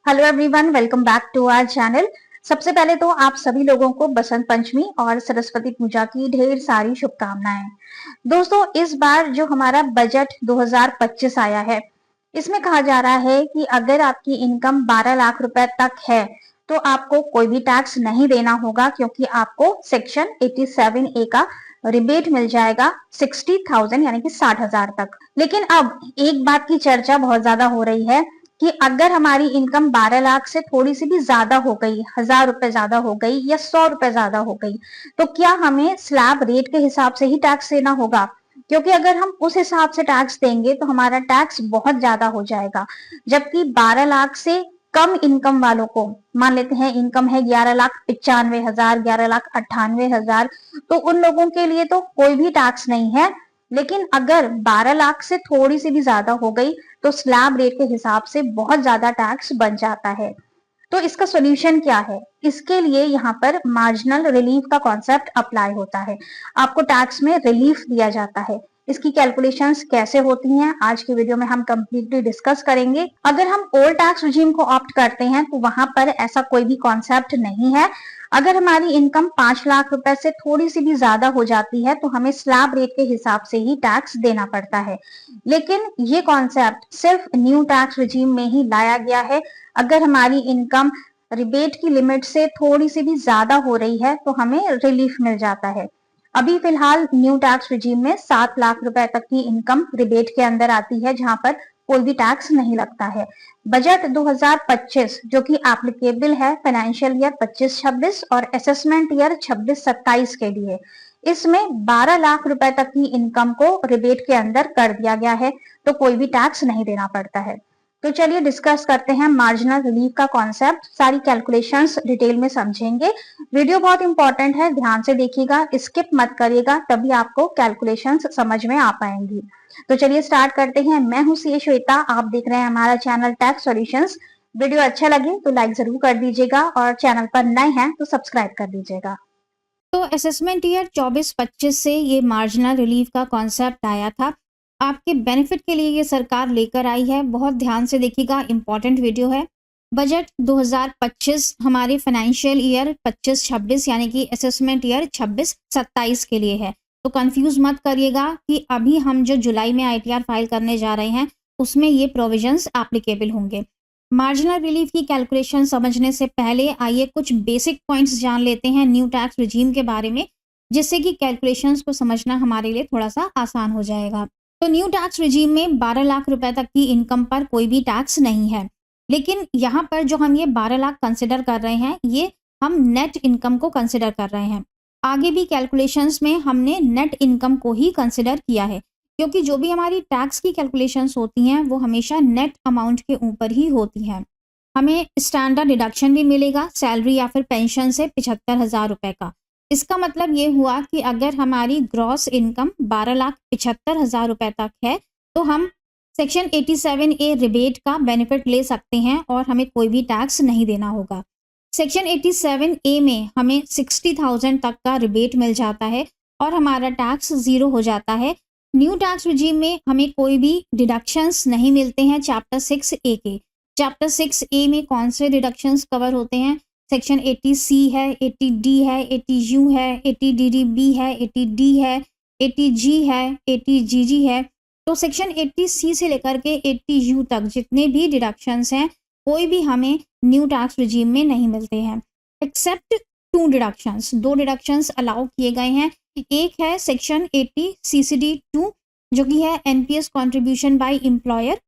Hello everyone, welcome back to our channel. सबसे पहले तो आप सभी लोगों को बसंत पंचमी और सरस्वती पूजा की ढेर सारी शुभकामनाएं। दोस्तों, इस बार जो हमारा बजट 2025 आया है, इसमें कहा जा रहा है कि अगर आपकी इनकम 12 लाख रुपए तक है तो आपको कोई भी टैक्स नहीं देना होगा, क्योंकि आपको सेक्शन 87A का रिबेट मिल जाएगा 60,000 यानी कि 60,000 तक। लेकिन अब एक बात की चर्चा बहुत ज्यादा हो रही है कि अगर हमारी इनकम 12 लाख से थोड़ी सी भी ज्यादा हो गई, 1,000 रुपए ज्यादा हो गई या 100 रुपए ज्यादा हो गई, तो क्या हमें स्लैब रेट के हिसाब से ही टैक्स देना होगा? क्योंकि अगर हम उस हिसाब से टैक्स देंगे तो हमारा टैक्स बहुत ज्यादा हो जाएगा। जबकि 12 लाख से कम इनकम वालों को, मान लेते हैं इनकम है 11,95,000, 11,98,000, तो उन लोगों के लिए तो कोई भी टैक्स नहीं है। लेकिन अगर 12 लाख से थोड़ी सी भी ज्यादा हो गई तो स्लैब रेट के हिसाब से बहुत ज्यादा टैक्स बन जाता है। तो इसका सॉल्यूशन क्या है? इसके लिए यहाँ पर मार्जिनल रिलीफ का कॉन्सेप्ट अप्लाई होता है। आपको टैक्स में रिलीफ दिया जाता है। इसकी कैलकुलेशंस कैसे होती हैं, आज की वीडियो में हम कंप्लीटली डिस्कस करेंगे। अगर हम ओल्ड टैक्स रिजीम को ऑप्ट करते हैं तो वहां पर ऐसा कोई भी कॉन्सेप्ट नहीं है। अगर हमारी इनकम 5 लाख रुपए से थोड़ी सी भी ज्यादा हो जाती है तो हमें स्लैब रेट के हिसाब से ही टैक्स देना पड़ता है। लेकिन ये कॉन्सेप्ट सिर्फ न्यू टैक्स रिजीम में ही लाया गया है। अगर हमारी इनकम रिबेट की लिमिट से थोड़ी सी भी ज्यादा हो रही है तो हमें रिलीफ मिल जाता है। अभी फिलहाल न्यू टैक्स रिजीम में 7 लाख रुपए तक की इनकम रिबेट के अंदर आती है, जहां पर कोई भी टैक्स नहीं लगता है। बजट 2025 जो कि एप्लीकेबल है फाइनेंशियल ईयर 25-26 और असेसमेंट ईयर 26-27 के लिए, इसमें 12 लाख रुपए तक की इनकम को रिबेट के अंदर कर दिया गया है, तो कोई भी टैक्स नहीं देना पड़ता है। तो चलिए डिस्कस करते हैं मार्जिनल रिलीफ का कॉन्सेप्ट। सारी कैलकुलेशंस डिटेल में समझेंगे। वीडियो बहुत इंपॉर्टेंट है, ध्यान से देखिएगा, स्किप मत करिएगा, तभी आपको कैलकुलेशंस समझ में आ पाएंगी। तो चलिए स्टार्ट करते हैं। मैं हूं सीए श्वेता, आप देख रहे हैं हमारा चैनल टैक्स सॉल्यूशंस। वीडियो अच्छा लगे तो लाइक जरूर कर दीजिएगा और चैनल पर नए हैं तो सब्सक्राइब कर दीजिएगा। तो असेसमेंट ईयर 24-25 से ये मार्जिनल रिलीफ का कॉन्सेप्ट आया था। आपके बेनिफिट के लिए ये सरकार लेकर आई है। बहुत ध्यान से देखिएगा, इंपॉर्टेंट वीडियो है। बजट 2025 हमारे फाइनेंशियल ईयर 25-26 यानी कि असेसमेंट ईयर 26-27 के लिए है। तो कंफ्यूज मत करिएगा कि अभी हम जो जुलाई में आईटीआर फाइल करने जा रहे हैं उसमें ये प्रोविजंस एप्लीकेबल होंगे। मार्जिनल रिलीफ की कैलकुलेशन समझने से पहले आइए कुछ बेसिक पॉइंट्स जान लेते हैं न्यू टैक्स रिजीम के बारे में, जिससे कि कैलकुलेशंस को समझना हमारे लिए थोड़ा सा आसान हो जाएगा। तो न्यू टैक्स रिजीम में 12 लाख रुपए तक की इनकम पर कोई भी टैक्स नहीं है। लेकिन यहाँ पर जो हम ये 12 लाख कंसिडर कर रहे हैं, ये हम नेट इनकम को कंसिडर कर रहे हैं। आगे भी कैलकुलेशंस में हमने नेट इनकम को ही कंसिडर किया है, क्योंकि जो भी हमारी टैक्स की कैलकुलेशंस होती हैं वो हमेशा नेट अमाउंट के ऊपर ही होती हैं। हमें स्टैंडर्ड डिडक्शन भी मिलेगा सैलरी या फिर पेंशन से 75,000 रुपए का। इसका मतलब ये हुआ कि अगर हमारी ग्रॉस इनकम 12,75,000 रुपए तक है तो हम सेक्शन 87A रिबेट का बेनिफिट ले सकते हैं और हमें कोई भी टैक्स नहीं देना होगा। सेक्शन 87A में हमें 60,000 तक का रिबेट मिल जाता है और हमारा टैक्स जीरो हो जाता है। न्यू टैक्स रिजीम में हमें कोई भी डिडक्शंस नहीं मिलते हैं चैप्टर 6A के। चैप्टर 6A में कौन से डिडक्शंस कवर होते हैं? सेक्शन 80C है, 80D है, 80U है, 80DDB है, 80D है, 80G है, 80GG है। तो सेक्शन 80C से लेकर के 80U तक जितने भी डिडक्शंस हैं कोई भी हमें न्यू टैक्स रिजीम में नहीं मिलते हैं, एक्सेप्ट 2 डिडक्शंस। 2 डिडक्शंस अलाउ किए गए हैं। एक है सेक्शन 80 CCD2 जो कि है एनपीएस कंट्रीब्यूशन बाय एम्प्लॉयर,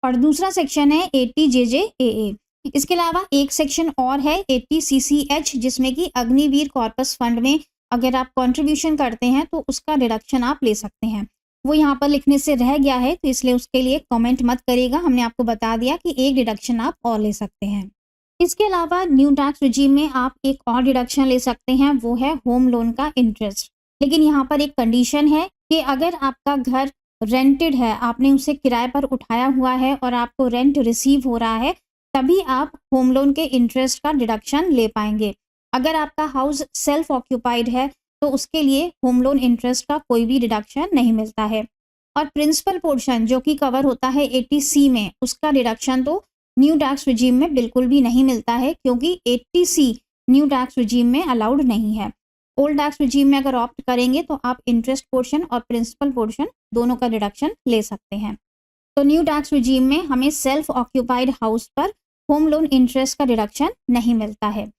और दूसरा सेक्शन है 80 JJAA। इसके अलावा एक सेक्शन और है 80 CCH, जिसमें कि अग्निवीर कॉर्पस फंड में अगर आप कंट्रीब्यूशन करते हैं तो उसका डिडक्शन आप ले सकते हैं। वो यहाँ पर लिखने से रह गया है तो इसलिए उसके लिए कमेंट मत करिएगा, हमने आपको बता दिया कि एक डिडक्शन आप और ले सकते हैं। इसके अलावा न्यू टैक्स रिजीम में आप एक और डिडक्शन ले सकते हैं, वो है होम लोन का इंटरेस्ट। लेकिन यहाँ पर एक कंडीशन है कि अगर आपका घर रेंटेड है, आपने उसे किराए पर उठाया हुआ है और आपको रेंट रिसीव हो रहा है, तभी आप होम लोन के इंटरेस्ट का डिडक्शन ले पाएंगे। अगर आपका हाउस सेल्फ ऑक्यूपाइड है तो उसके लिए होम लोन इंटरेस्ट का कोई भी डिडक्शन नहीं मिलता है। और प्रिंसिपल पोर्शन जो कि कवर होता है 80C में, उसका डिडक्शन तो न्यू टैक्स रिजीम में बिल्कुल भी नहीं मिलता है, क्योंकि 80C न्यू टैक्स रिजीम में अलाउड नहीं है। ओल्ड टैक्स रिजीम में अगर ऑप्ट करेंगे तो आप इंटरेस्ट पोर्शन और प्रिंसिपल पोर्शन दोनों का डिडक्शन ले सकते हैं। तो न्यू टैक्स रिजीम में हमें सेल्फ ऑक्यूपाइड हाउस पर होम लोन इंटरेस्ट का डिडक्शन नहीं मिलता है।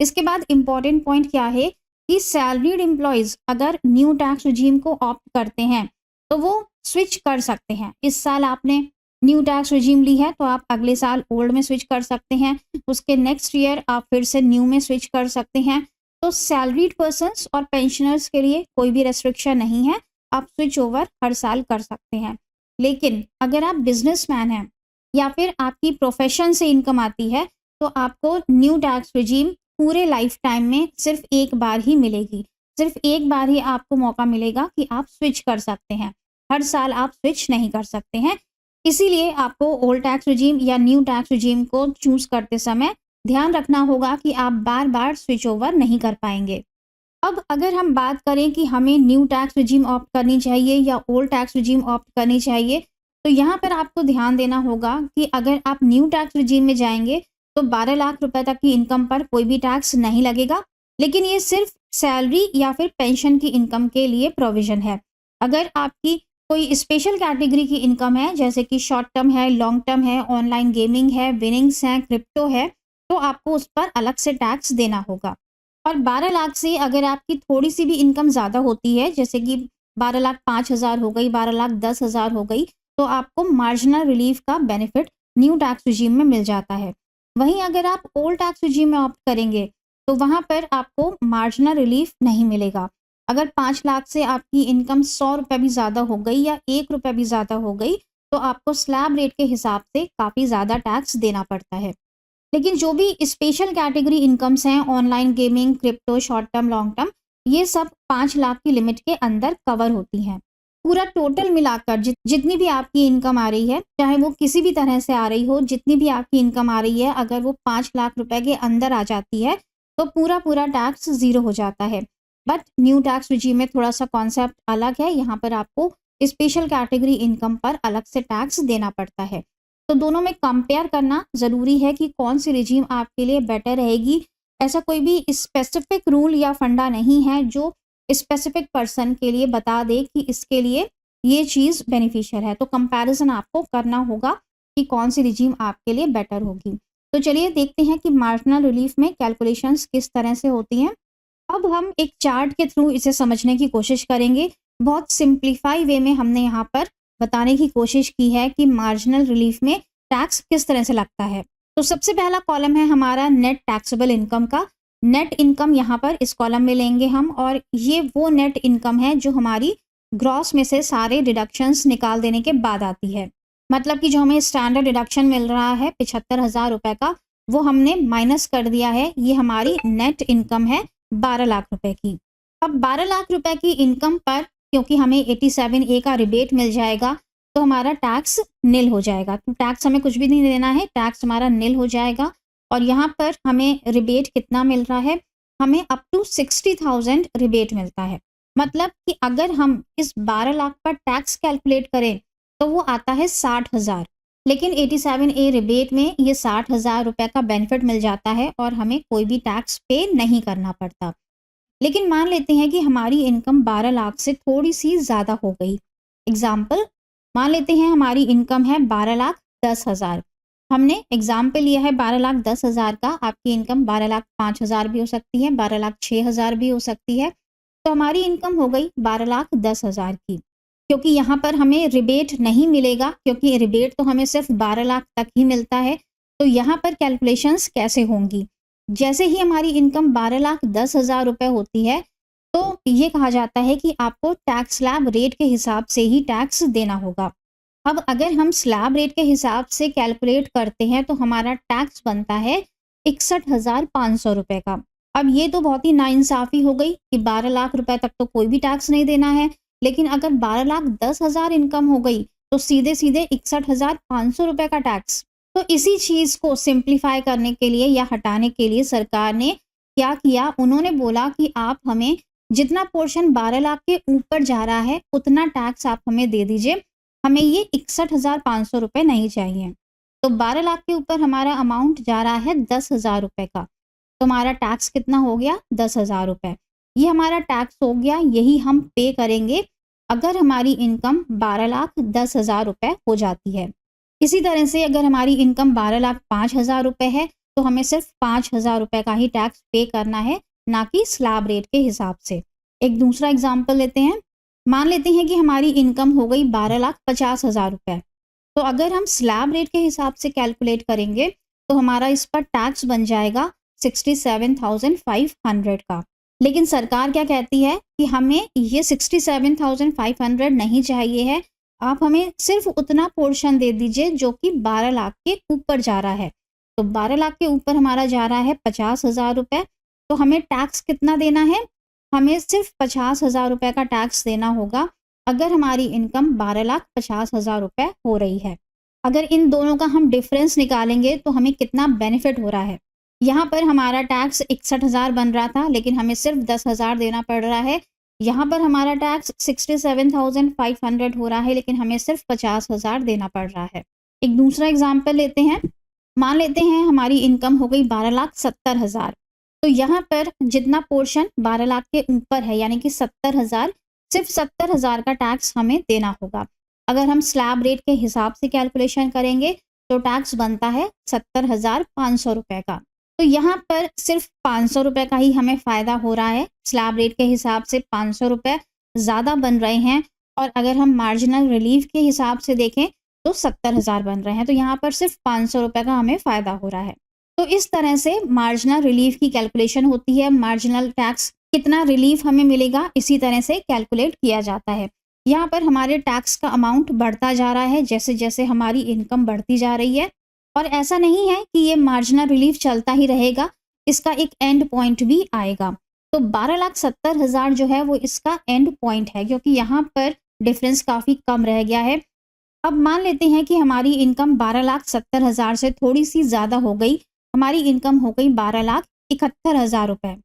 इसके बाद इंपॉर्टेंट पॉइंट क्या है कि सैलरीड एम्प्लॉयज अगर न्यू टैक्स रिजीम को ऑप्ट करते हैं तो वो स्विच कर सकते हैं। इस साल आपने न्यू टैक्स रिजीम ली है तो आप अगले साल ओल्ड में स्विच कर सकते हैं, उसके नेक्स्ट ईयर आप फिर से न्यू में स्विच कर सकते हैं। तो सैलरीड पर्सन्स और पेंशनर्स के लिए कोई भी रेस्ट्रिक्शन नहीं है, आप स्विच ओवर हर साल कर सकते हैं। लेकिन अगर आप बिजनेसमैन हैं या फिर आपकी प्रोफेशन से इनकम आती है तो आपको न्यू टैक्स रिजीम पूरे लाइफ टाइम में सिर्फ एक बार ही मिलेगी। सिर्फ एक बार ही आपको मौका मिलेगा कि आप स्विच कर सकते हैं, हर साल आप स्विच नहीं कर सकते हैं। इसीलिए आपको ओल्ड टैक्स रिजीम या न्यू टैक्स रिजीम को चूज करते समय ध्यान रखना होगा कि आप बार बार स्विच ओवर नहीं कर पाएंगे। अब अगर हम बात करें कि हमें न्यू टैक्स रिजीम ऑप्ट करनी चाहिए या ओल्ड टैक्स रिजीम ऑप्ट करनी चाहिए, तो यहाँ पर आपको ध्यान देना होगा कि अगर आप न्यू टैक्स रिजीम में जाएंगे तो 12 लाख रुपए तक की इनकम पर कोई भी टैक्स नहीं लगेगा। लेकिन ये सिर्फ सैलरी या फिर पेंशन की इनकम के लिए प्रोविजन है। अगर आपकी कोई स्पेशल कैटेगरी की इनकम है, जैसे कि शॉर्ट टर्म है, लॉन्ग टर्म है, ऑनलाइन गेमिंग है, विनिंग्स हैं, क्रिप्टो है, तो आपको उस पर अलग से टैक्स देना होगा। और 12 लाख से अगर आपकी थोड़ी सी भी इनकम ज़्यादा होती है, जैसे कि 12,05,000 हो गई, 12,10,000 हो गई, तो आपको मार्जिनल रिलीफ का बेनिफिट न्यू टैक्स रिजीम में मिल जाता है। वहीं अगर आप ओल्ड टैक्स रिजीम में ऑप्ट करेंगे तो वहाँ पर आपको मार्जिनल रिलीफ नहीं मिलेगा। अगर 5 लाख से आपकी इनकम 100 रुपये भी ज़्यादा हो गई या 1 रुपये भी ज़्यादा हो गई तो आपको स्लैब रेट के हिसाब से काफ़ी ज़्यादा टैक्स देना पड़ता है। लेकिन जो भी स्पेशल कैटेगरी इनकम्स हैं, online gaming, crypto, short term, long term, ये सब 5 लाख की लिमिट के अंदर कवर होती हैं। पूरा टोटल मिलाकर जितनी भी आपकी इनकम आ रही है, चाहे वो किसी भी तरह से आ रही हो, जितनी भी आपकी इनकम आ रही है, अगर वो 5 लाख रुपए के अंदर आ जाती है तो पूरा टैक्स ज़ीरो हो जाता है। बट न्यू टैक्स रिजीम में थोड़ा सा कॉन्सेप्ट अलग है, यहाँ पर आपको स्पेशल कैटेगरी इनकम पर अलग से टैक्स देना पड़ता है। तो दोनों में कंपेयर करना ज़रूरी है कि कौन सी रिजीम आपके लिए बेटर रहेगी। ऐसा कोई भी स्पेसिफिक रूल या फंडा नहीं है जो स्पेसिफिक पर्सन के लिए बता दे कि इसके लिए ये चीज़ बेनिफिशियल है। तो कंपैरिजन आपको करना होगा कि कौन सी रिजीम आपके लिए बेटर होगी। तो चलिए देखते हैं कि मार्जिनल रिलीफ में कैलकुलेशंस किस तरह से होती हैं। अब हम एक चार्ट के थ्रू इसे समझने की कोशिश करेंगे। बहुत सिंप्लीफाई वे में हमने यहाँ पर बताने की कोशिश की है कि मार्जिनल रिलीफ में टैक्स किस तरह से लगता है। तो सबसे पहला कॉलम है हमारा नेट टैक्सेबल इनकम का। नेट इनकम यहाँ पर इस कॉलम में लेंगे हम, और ये वो नेट इनकम है जो हमारी ग्रॉस में से सारे डिडक्शंस निकाल देने के बाद आती है। मतलब कि जो हमें स्टैंडर्ड डिडक्शन मिल रहा है 75,000 रुपये का, वो हमने माइनस कर दिया है। ये हमारी नेट इनकम है 12 लाख रुपए की। अब 12 लाख रुपए की इनकम पर क्योंकि हमें 87A का रिबेट मिल जाएगा तो हमारा टैक्स निल हो जाएगा। तो टैक्स हमें कुछ भी नहीं देना है, टैक्स हमारा निल हो जाएगा। और यहाँ पर हमें रिबेट कितना मिल रहा है, हमें अप टू 60,000 रिबेट मिलता है। मतलब कि अगर हम इस 12 लाख पर टैक्स कैलकुलेट करें तो वो आता है 60,000। लेकिन 87A रिबेट में ये 60,000 रुपये का बेनिफिट मिल जाता है और हमें कोई भी टैक्स पे नहीं करना पड़ता। लेकिन मान लेते हैं कि हमारी इनकम 12 लाख से थोड़ी सी ज़्यादा हो गई। एग्जाम्पल मान लेते हैं हमारी इनकम है 12,10,000। हमने एग्जाम्पल लिया है 12,10,000 का। आपकी इनकम 12,05,000 भी हो सकती है, 12,06,000 भी हो सकती है। तो हमारी इनकम हो गई 12,10,000 की। क्योंकि यहाँ पर हमें रिबेट नहीं मिलेगा, क्योंकि रिबेट तो हमें सिर्फ 12 लाख तक ही मिलता है। तो यहाँ पर कैलकुलेशंस कैसे होंगी, जैसे ही हमारी इनकम 12,10,000 रुपये होती है तो ये कहा जाता है कि आपको टैक्स स्लैब रेट के हिसाब से ही टैक्स देना होगा। अब अगर हम स्लैब रेट के हिसाब से कैलकुलेट करते हैं तो हमारा टैक्स बनता है 61,500 रुपये का। अब ये तो बहुत ही नाइंसाफ़ी हो गई कि 12 लाख रुपए तक तो कोई भी टैक्स नहीं देना है, लेकिन अगर 12,10,000 इनकम हो गई तो सीधे सीधे 61,500 रुपये का टैक्स। तो इसी चीज़ को सिंप्लीफाई करने के लिए या हटाने के लिए सरकार ने क्या किया, उन्होंने बोला कि आप हमें जितना पोर्शन 12 लाख के ऊपर जा रहा है उतना टैक्स आप हमें दे दीजिए, हमें ये 61,500 रुपये नहीं चाहिए। तो 12 लाख के ऊपर हमारा अमाउंट जा रहा है 10,000 रुपए का। तो हमारा टैक्स कितना हो गया? 10,000 रुपए। ये हमारा टैक्स हो गया, यही हम पे करेंगे अगर हमारी इनकम 12,10,000 रुपए हो जाती है। इसी तरह से अगर हमारी इनकम 12,05,000 रुपए है तो हमें सिर्फ 5,000 रुपए का ही टैक्स पे करना है, ना कि स्लैब रेट के हिसाब से। एक दूसरा एग्जाम्पल लेते हैं। मान लेते हैं कि हमारी इनकम हो गई 12,50,000 रुपए। तो अगर हम स्लैब रेट के हिसाब से कैलकुलेट करेंगे तो हमारा इस पर टैक्स बन जाएगा 67,500 का। लेकिन सरकार क्या कहती है कि हमें ये 67,500 नहीं चाहिए है, आप हमें सिर्फ उतना पोर्शन दे दीजिए जो कि 12 लाख के ऊपर जा रहा है। तो 12 लाख के ऊपर हमारा जा रहा है 50,000 रुपए। तो हमें टैक्स कितना देना है? हमें सिर्फ 50,000 रुपए का टैक्स देना होगा अगर हमारी इनकम 12,50,000 रुपए हो रही है। अगर इन दोनों का हम डिफरेंस निकालेंगे तो हमें कितना बेनिफिट हो रहा है। यहाँ पर हमारा टैक्स 61,000 बन रहा था, लेकिन हमें सिर्फ 10,000 देना पड़ रहा है। यहाँ पर हमारा टैक्स 67,500 हो रहा है, लेकिन हमें सिर्फ 50,000 देना पड़ रहा है। एक दूसरा एग्जाम्पल लेते हैं। मान लेते हैं हमारी इनकम हो गई 12,70,000। तो यहाँ पर जितना पोर्शन 12 लाख के ऊपर है, यानी कि 70,000, सिर्फ 70,000 का टैक्स हमें देना होगा। अगर हम स्लैब रेट के हिसाब से कैलकुलेशन करेंगे तो टैक्स बनता है 70,500 रुपए का। तो यहाँ पर सिर्फ 500 रुपए का ही हमें फ़ायदा हो रहा है। स्लैब रेट के हिसाब से 500 रुपए ज़्यादा बन रहे हैं, और अगर हम मार्जिनल रिलीफ के हिसाब से देखें तो 70,000 बन रहे हैं। तो यहाँ पर सिर्फ 500 रुपए का हमें फ़ायदा हो रहा है। तो इस तरह से मार्जिनल रिलीफ की कैलकुलेशन होती है। मार्जिनल टैक्स कितना रिलीफ हमें मिलेगा, इसी तरह से कैलकुलेट किया जाता है। यहाँ पर हमारे टैक्स का अमाउंट बढ़ता जा रहा है जैसे जैसे हमारी इनकम बढ़ती जा रही है। और ऐसा नहीं है कि ये मार्जिनल रिलीफ चलता ही रहेगा, इसका एक एंड पॉइंट भी आएगा। तो 12,70,000 जो है वो इसका एंड पॉइंट है, क्योंकि यहाँ पर डिफरेंस काफ़ी कम रह गया है। अब मान लेते हैं कि हमारी इनकम 12,70,000 से थोड़ी सी ज़्यादा हो गई। हमारी इनकम हो गई 12,71,000 रुपए।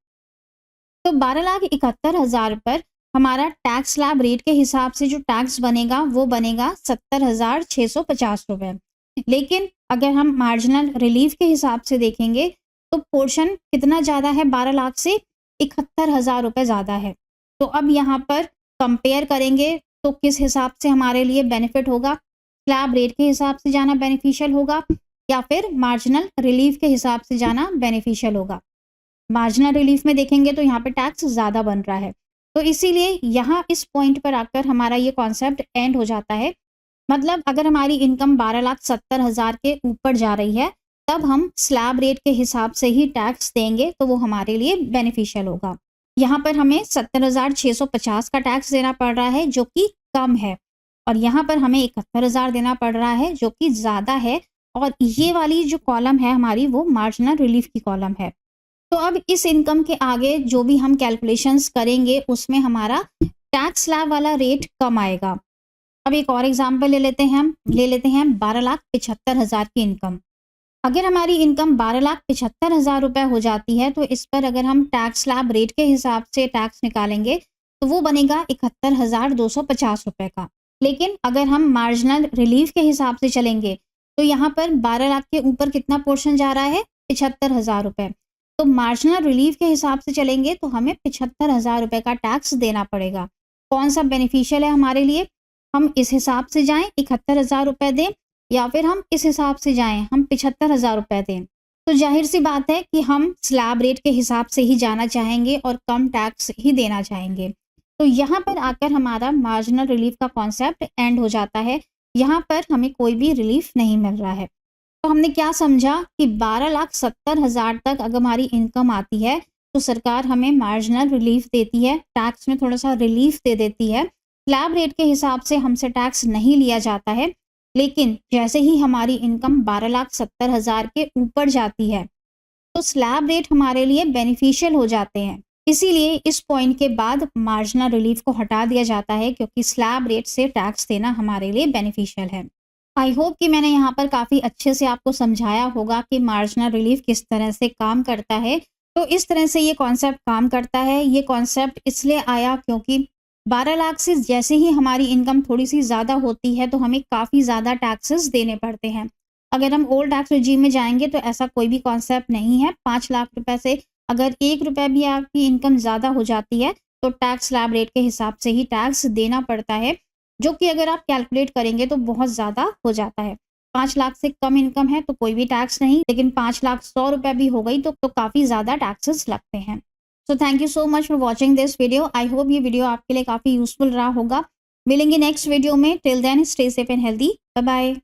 तो 12,71,000 पर हमारा टैक्स स्लैब रेट के हिसाब से जो टैक्स बनेगा वो बनेगा 70,650 रुपए। लेकिन अगर हम मार्जिनल रिलीफ के हिसाब से देखेंगे तो पोर्शन कितना ज़्यादा है? 12 लाख से 71,000 रुपए ज़्यादा है। तो अब यहाँ पर कंपेयर करेंगे तो किस हिसाब से हमारे लिए बेनिफिट होगा? स्लैब रेट के हिसाब से जाना बेनिफिशियल होगा या फिर मार्जिनल रिलीफ के हिसाब से जाना बेनिफिशियल होगा? मार्जिनल रिलीफ में देखेंगे तो यहाँ पे टैक्स ज़्यादा बन रहा है। तो इसीलिए यहाँ इस पॉइंट पर आकर हमारा ये कॉन्सेप्ट एंड हो जाता है। मतलब अगर हमारी इनकम 12,70,000 के ऊपर जा रही है तब हम स्लैब रेट के हिसाब से ही टैक्स देंगे, तो वो हमारे लिए बेनिफिशियल होगा। यहाँ पर हमें 70,650 का टैक्स देना पड़ रहा है जो कि कम है, और यहाँ पर हमें 71,000 देना पड़ रहा है जो कि ज़्यादा है। और ये वाली जो कॉलम है हमारी वो मार्जिनल रिलीफ की कॉलम है। तो अब इस इनकम के आगे जो भी हम कैलकुलेशंस करेंगे उसमें हमारा टैक्स स्लैब वाला रेट कम आएगा। अब एक और एग्जांपल ले लेते हैं 12,75,000 की इनकम। अगर हमारी इनकम 12,75,000 रुपए हो जाती है तो इस पर अगर हम टैक्स स्लैब रेट के हिसाब से टैक्स निकालेंगे तो वो बनेगा 71,250 रुपए का। लेकिन अगर हम मार्जिनल रिलीफ के हिसाब से चलेंगे तो यहाँ पर 12 लाख के ऊपर कितना पोर्शन जा रहा है? 75,000 रुपए। तो मार्जिनल रिलीफ के हिसाब से चलेंगे तो हमें 75,000 रुपए का टैक्स देना पड़ेगा। कौन सा बेनिफिशियल है हमारे लिए? हम इस हिसाब से जाएं 71,000 रुपए दें, या फिर हम इस हिसाब से जाएं हम 75,000 रुपए दें? तो जाहिर सी बात है कि हम स्लैब रेट के हिसाब से ही जाना चाहेंगे और कम टैक्स ही देना चाहेंगे। तो यहाँ पर आकर हमारा मार्जिनल रिलीफ का कॉन्सेप्ट एंड हो जाता है। यहाँ पर हमें कोई भी रिलीफ नहीं मिल रहा है। तो हमने क्या समझा कि 12,70,000 तक अगर हमारी इनकम आती है तो सरकार हमें मार्जिनल रिलीफ देती है, टैक्स में थोड़ा सा रिलीफ दे देती है। स्लैब रेट के हिसाब से हमसे टैक्स नहीं लिया जाता है। लेकिन जैसे ही हमारी इनकम 12,70,000 के ऊपर जाती है तो स्लैब रेट हमारे लिए बेनिफिशियल हो जाते हैं। इसीलिए इस पॉइंट के बाद मार्जिनल रिलीफ को हटा दिया जाता है, क्योंकि स्लैब रेट से टैक्स देना हमारे लिए बेनिफिशियल है। आई होप कि मैंने यहाँ पर काफ़ी अच्छे से आपको समझाया होगा कि मार्जिनल रिलीफ किस तरह से काम करता है। तो इस तरह से ये कॉन्सेप्ट काम करता है। ये कॉन्सेप्ट इसलिए आया क्योंकि 12 लाख से जैसे ही हमारी इनकम थोड़ी सी ज़्यादा होती है तो हमें काफ़ी ज़्यादा टैक्सेस देने पड़ते हैं। अगर हम ओल्ड टैक्स रिजीम में जाएंगे तो ऐसा कोई भी कॉन्सेप्ट नहीं है। 5 लाख रुपए से अगर 1 रुपया भी आपकी इनकम ज़्यादा हो जाती है तो टैक्स स्लैब रेट के हिसाब से ही टैक्स देना पड़ता है, जो कि अगर आप कैलकुलेट करेंगे तो बहुत ज़्यादा हो जाता है। 5 लाख से कम इनकम है तो कोई भी टैक्स नहीं, लेकिन 5 लाख 100 रुपये भी हो गई तो काफ़ी ज़्यादा टैक्सेस लगते हैं। So thank you so much for watching this video. I hope ये वीडियो आपके लिए काफ़ी यूजफुल रहा होगा। मिलेंगे नेक्स्ट वीडियो में। Till then stay safe and healthy. Bye bye.